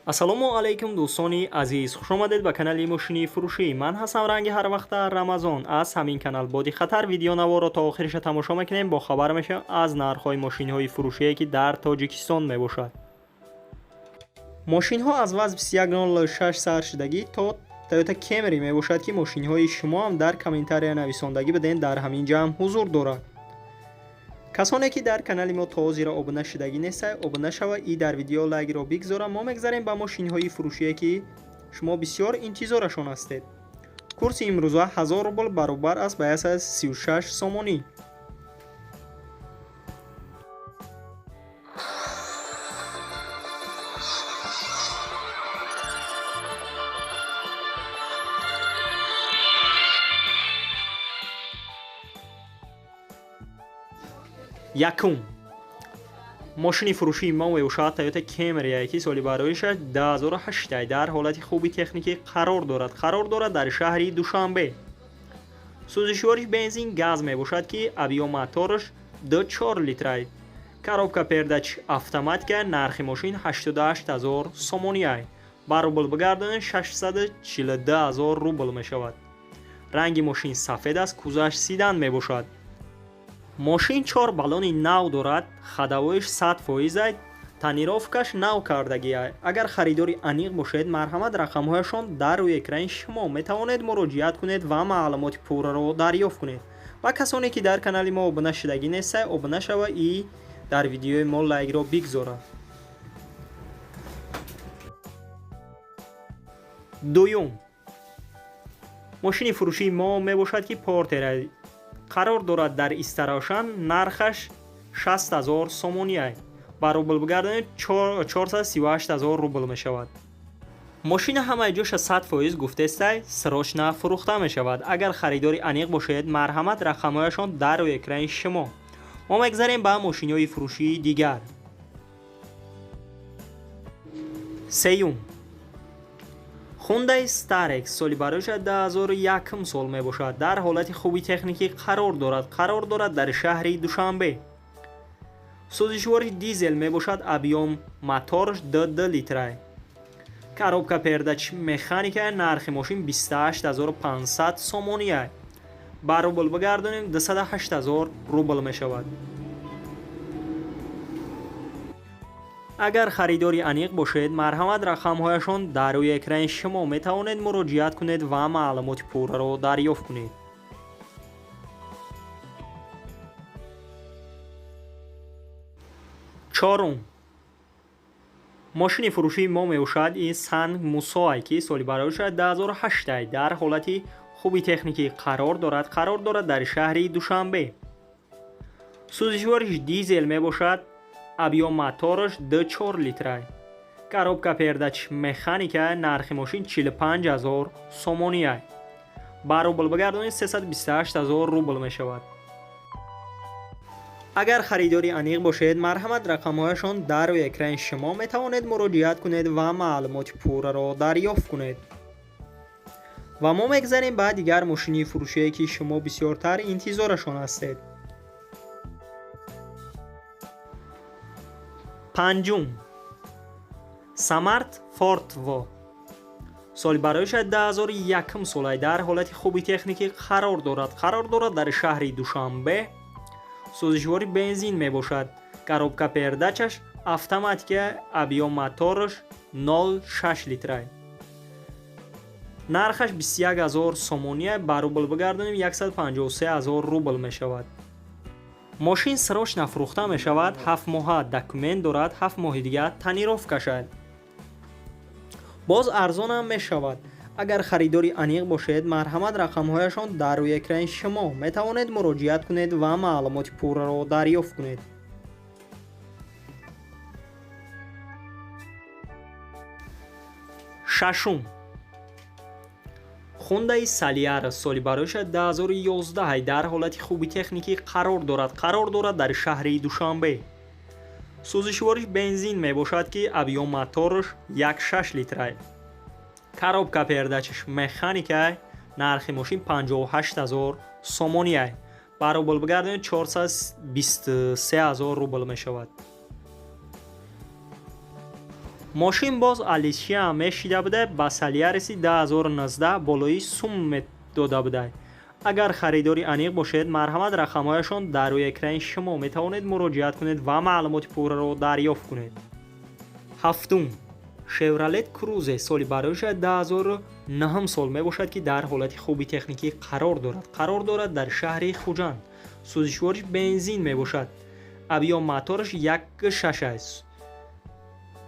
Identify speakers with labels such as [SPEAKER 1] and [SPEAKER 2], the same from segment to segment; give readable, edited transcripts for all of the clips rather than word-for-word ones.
[SPEAKER 1] ассалому алайкум дӯстони азиз, хушомадед ба канали мошини фурӯшӣ. Ман ҳастам ранги ҳарвақта Рамазон. Аз ҳамин канал боди хатар видеонаворро то охириша тамошо мекунем. Бо хабар мешавем аз нархҳои мошинҳои фурӯшие ки дар Тоҷикистон мебошад. мошинҳо аз вазн 21.06 саршидагӣ то Toyota Camry мебошад ки мошинҳои шумо ҳам дар комментария нависондагӣ биден дар ҳамин ҷамъ ҳузур дорад. касоне ки дар канали мо то ҳозира обуна шудагӣ нестед, обуна шава и дар видео лайкро бигзора. мо мегзарем ба мошинҳои фурӯшие ки шумо бисёр интизорашон ҳастед. курси имрӯза 1000 рубл баробар аст ба 136 сомонӣ. якум мошини фурӯшии мо мебошад Toyota Camry ки соли бароишаш 2008 дар ҳолати хуби техникӣ қарор дорад дар шаҳри Душанбе. сӯзишвориш бензин газ мебошад ки объём мотораш 4 литрай. коробка пердач автоматика. нархи мошин 88000 сомониай. ба рубл бигардонем 642000 рубл мешавад. ранги мошин сафед аст. кузаш седан мебошад. мошин 4 баллони нав дорад. ходовоиш 100%. тонировкаш нав кардагиай. агар харидори аниқ бошед, марҳамат рақамҳояшон дар рӯи экрани шумо метавонед муроҷиат кунед ва маълумоти пурраро дарёфт кунед. ва касоне ки дар канали мо обуна шудагӣ нестед, обуна шава и дар видеои мо лайкро бигзора. дуюм мошини фурӯшии мо мебошад ки Porter қарор дорад дар Истарошан. нархаш 60000 сомониай. ба рубл бигардонем 438000 рубл мешавад. мошина ҳамаи ҷоша 100% гуфтестай срочна фурӯхта мешавад. агар харидори аниқ бошед, марҳамат рақамҳояшон дар рӯи экрани шумо. мо мегзарем ба мошинҳои фурӯшии дигар. сеюм Hyundai Starex соли бароишаш 2001 сол мебошад. дар ҳолати хуби техникӣ қарор дорад дар шаҳри Душанбе. сӯзишвориш дизел мебошад. объём мотораш 2 литрай. коробка пердач механика. нархи мошин 28500 сомониай. ба рубл бигардонем 208000 рубл мешавад. агар харидори аниқ бошед, марҳамат рақамҳояшон дар рӯи экрани шумо метавонед муроҷиат кунед ва маълумоти пурраро дарёфт кунед. чорум мошини фурӯшии мо мебошад Nissan Murano ки соли бароишаш 2008 дар ҳолати хуби техникӣ қарор дорад дар шаҳри Душанбе. сӯзишвориш дизел мебошад. объём мотораш 4 литрай. коробка пердач механика. нархи мошин 45000 сомониай. ба рубл бигардонем 328000 рубл мешавад. агар харидори аниқ бошед, марҳамат рақамҳояшон дар рӯи экрани шумо метавонед муроҷиат кунед ва маълумоти пурраро дарёфт кунед. ва мо мегзарем ба дигар мошини фурӯшие ки шумо бисёртар интизорашон ҳастед. панҷум Smart Fortwo соли бароишаш 2001 солай. дар ҳолати хуби техникӣ қарор дорад дар шаҳри Душанбе. сӯзишвори бензин мебошад. коробка пердачаш автоматика. объём мотораш 0.6 литрай. нархаш 21000 сомониай. ба рубл бигардонем 153000 рубл мешавад. мошин срочна фурӯхта мешавад. 7 моҳа документ дорад. 7 моҳи дига тонировка шавад. боз арзонам мешавад. агар харидори аниқ бошед, марҳамат рақамҳояшон дар рӯи экрани шумо метавонед муроҷиат кунед ва маълумоти пурраро дарёфт кунед. шашум Hyundai Solaris соли бароишаш 2011 дар ҳолати хуби техникӣ қарор дорад дар шаҳри Душанбе. сӯзишвориш бензин мебошад ки объём мотораш 1.6 литрай. коробка пердачаш механика. нархи мошин 58000 сомониай. ба рубл бигардонем 423000 рубл мешавад. мошин боз алисия мешида буда ба Солярис 2019 болои сум дода буда. агар харидори аниқ бошед марҳамат рақамҳояшон дар рӯи экрани шумо метавонед муроҷиат кунед ва маълумоти пурраро дарёфт кунед. ҳафтум, Chevrolet Cruze соли бароиша 2009 сол мебошад ки дар ҳолати хуби техникӣ қарор дорад дар шаҳри Хуҷанд. сӯзишвориш бензин мебошад. абиём мотораш 1.6 аст.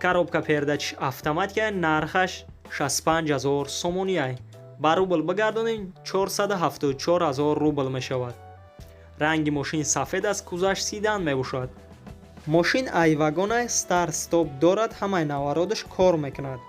[SPEAKER 1] коробка передачи автоматика, нархаш 65 000 сомония. ба рубл бигардонем 474 000 рубл мешавад. ранги мошин сафед аст, кузаш седан мебошад. мошин айвагона старт стоп дорад, ҳамаи навородаш кор мекунад.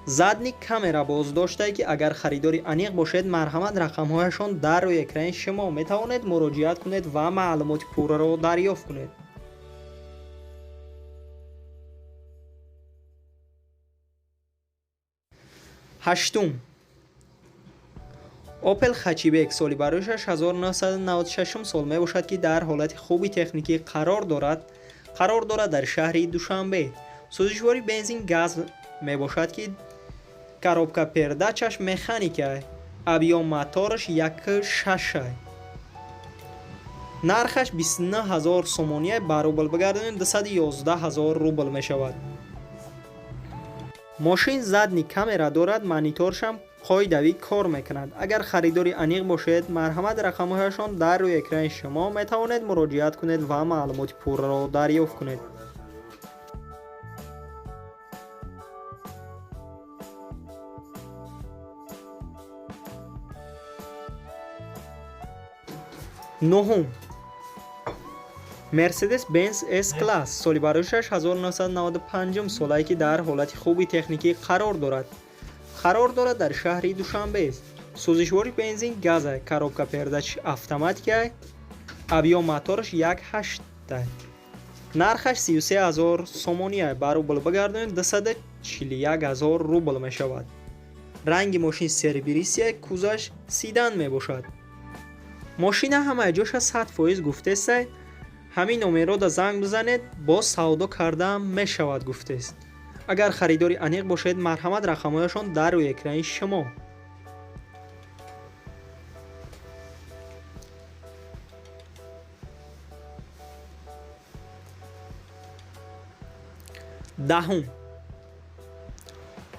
[SPEAKER 1] задни камера боз доштае ки агар харидори аниқ бошед марҳамат рақамҳояшон дар рӯи экрани шумо метавонед муроҷиат кунед ва маълумоти пурраро дарёфт кунед. ҳаштум, Opel Hatchback соли бароишаш 1996 сол мебошад ки дар ҳолати хуби техникӣ қарор дорад дар шаҳри Душанбе. сӯзишвори бензин газ мебошад ки коробка передачаш механика, абиём мотораш 1.6. нархаш 29 000 сомония, ба рубл бигардонем 211 000 рубл мешавад. мошин задни камера дорад, мониторшам қоидавӣ кор мекунад. агар харидори аниқ бошед марҳамат рақамҳояшон дар рӯи экрани шумо метавонед муроҷиат кунед ва маълумоти пурраро дарёфт кунед. нӯҳум, Mercedes-Benz S-Class соли бароишаш 1995 солае ки дар ҳолати хуби техникӣ қарор дорад дар шаҳри Душанбе. сӯзишвори бензин газа, коробка передачи автоматика, абиём мотораш 1.8. нархаш 33 000 сомония, ба рубл бигардонем 241 000 рубл мешавад. ранги мошин сервисия, кузаш седан мебошад. мошина ҳамаи ҷоша 100% гуфтест. ҳамин номерода занг бизанед, боз савдо карда мешавад гуфтест. агар харидори аниқ бошед марҳамат рақамҳояшон дар рӯи экрани шумо. даҳум,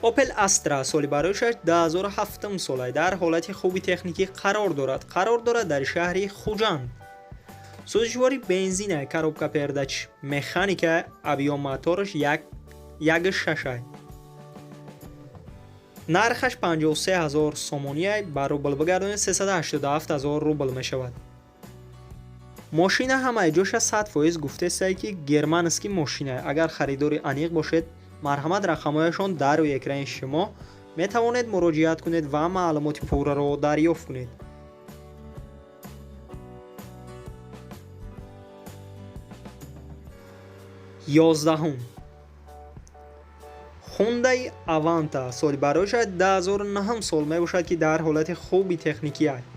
[SPEAKER 1] Opel Astra соли бароишаш 2007 солае дар ҳолати хуби техникӣ қарор дорад дар шаҳри Хуҷанд. сӯзишвори бензина, коробка передачи механика, абиём мотораш 1.6. нархаш 53 000 сомония, ба рубл бигардонем 387 000 рубл мешавад. мошина ҳамаи ҷоша 100% гуфтестае ки германский мошина. агар харидори аниқ бошед марҳамат рақамҳояшон дар рӯи экрани шумо метавонед муроҷиат кунед ва маълумоти пурраро дарёфт кунед. 11. Hyundai Avanta соли бароишаш 2009 сол мебошад ки дар ҳолати хуби техникӣ аст.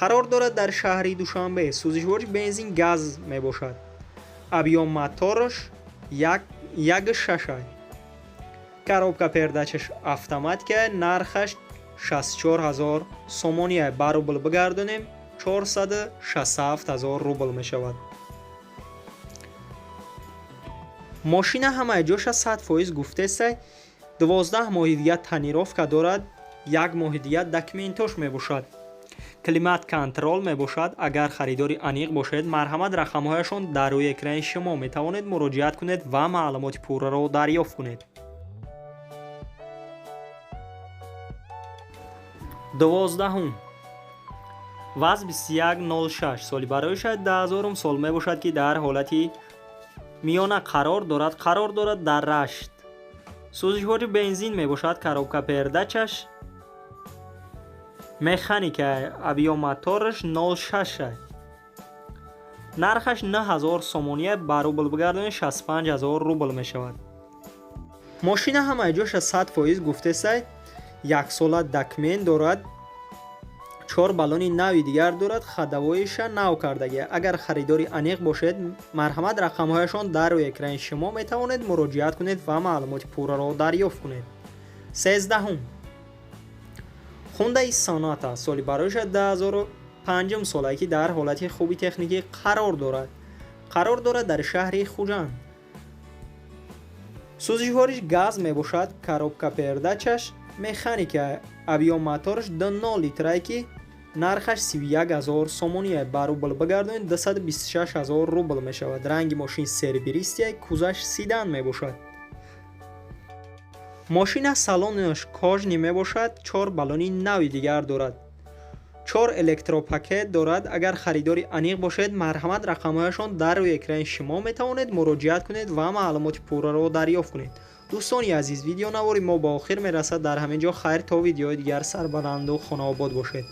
[SPEAKER 1] қарор дорад дар шаҳри Душанбе. сӯзишвори бензин газ мебошад. абиём мотораш 1.6. коробка передачаш автоматика, нархаш 64 000 сомония, ба рубл бигардонем 467 000 рубл мешавад. мошина ҳамаи ҷоша 100% гуфтест. 12 моҳи дига танировка дорад, 1 моҳи дига документош мебошад. климат контрол мебошад. агар харидори аниқ бошед марҳамат рақамҳояшон дар рӯи экрани шумо метавонед муроҷиат кунед ва маълумоти пурраро дарёфт кунед. 12. ВАЗ 2106 соли бароишаш 2000 сол мебошад ки дар ҳолати миёна қарор дорад дар рашт. сӯзишвори бензин мебошад. коробка передачаш механика, абиём мотораш 06. нархаш 9000 сомония, ба рубл бигардонем 65 000 рубл мешавад. мошина ҳамаи ҷоша 100% гуфтест. 1 сола документ дорад, 4 балони нави дигар дорад, ходовоиша нав кардагӣ. Агар харидори аниқ бошед, марҳамат рақамҳояшон дар рӯи экрани шумо метавонед муроҷиат кунед ва маълумоти пурраро дарёфт кунед. 13. Hyundai Sonata соли бароиша 2005 солае ки дар ҳолати хуби техникӣ қарор дорад дар шаҳри Хуҷанд. сӯзишвориш газ мебошад, коробка передачаш механика, авиомотораш 2.0 литрае ки нархаш 31 000 сомония, ба рубл бигардонид 226 000 рубл мешавад. ранги мошин сербиристия, кузаш седан мебошад. мошина салонаш кожнӣ мебошад, 4 балони нави дигар дорад. 4 электропакет дорад. агар харидори аниқ бошед, марҳамат рақамҳояшон дар рӯи экрани шумо метавонед муроҷиат кунед ва маълумоти пурраро дарёфт кунед. дӯстони азиз, видеонавори мо ба охир мерасад. дар ҳамин ҷо хайр, то видеои дигар сарбаланду хонаобод бошед.